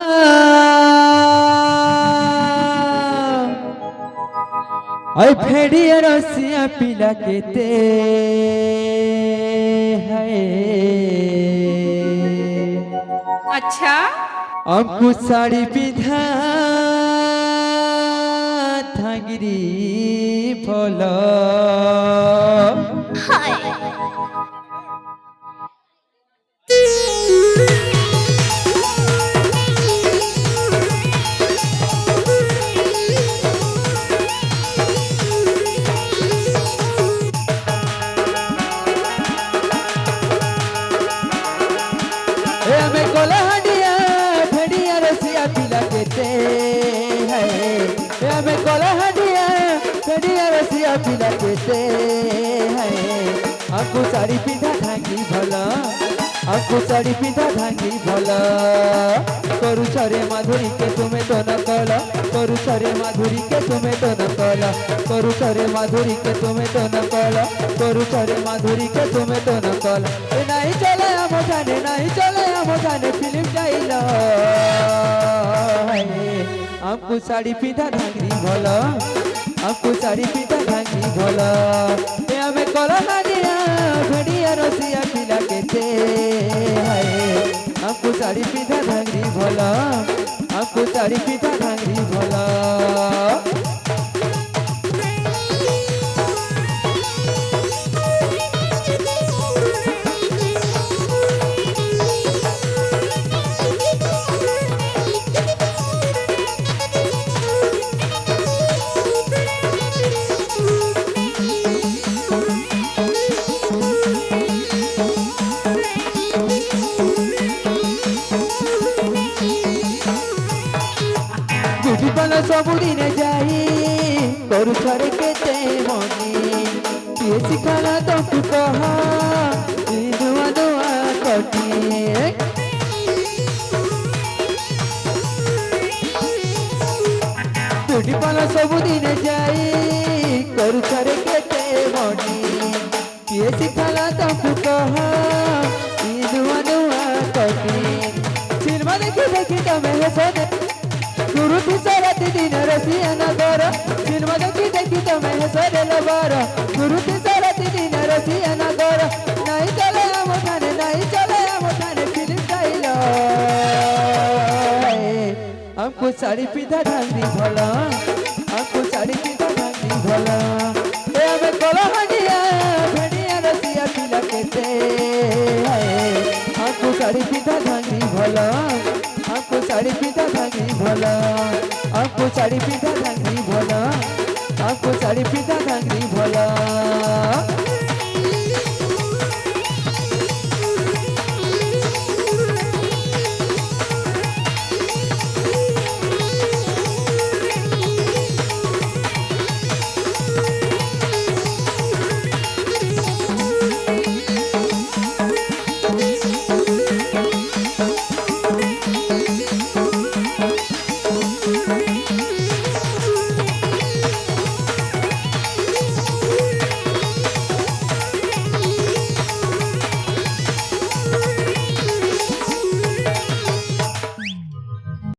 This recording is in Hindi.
ओए फेड़िया रसिया पिला केते है। अच्छा हमको साड़ी पिधा थांगिरी फलो हाय हमें कोला हंडिया फेड़िया रसिया पिला केते है। हमें कोला हंडिया फेड़िया रसिया पिला केते है। हमको साड़ी पिधा थांगी भला हमको साड़ी पिधा थांगी भला करू छरे माधुरी के तुम्हें तो न कला करू छरे माधुरी के तुम्हें तो न कला करू छरे माधुरी के तुम्हें तो न कला करू छरे माधुरी के तुम्हें तो न कला नहीं चले हम जाने नहीं चले हम जाने फिल्म जाइला हमको साड़ी पिधा धांगरी भला हमको साड़ी पिधा धांगरी भला हमें कला नानिया भेड़िया रसिया पिला केते है। हमको साड़ी पिधा धांगरी भला हमको साड़ी पिधा धांगरी भला सबुदिने जाई करू छरे केते मनी ये सिखाला तुमको कहा दुआ दुआ कटी टूटी पाला सबुदिने जाई करू छरे केते मनी ये सिखाला तुमको कहा दुआ दुआ कटी सिनेमा देखी देखी तमें हंसने गुरु की सरती दिन रसिया नगर फिल्म देखी देखी तो मैं सरे लबार गुरु की सरती दिन रसिया नगर नहीं चले हम थाने नहीं चले हम थाने फिल्म जाइला हमको साड़ी पिधा धांगरी भला हमको साड़ी पिधा धांगरी भला हमें कोला हंडिया भेड़िया रसिया पिला केते हमको साड़ी पिधा धांगरी भला हमको साड़ी पिता धांगरी भला हमको साड़ी पिता धांगरी भला हमको साड़ी पिता धांगरी भला।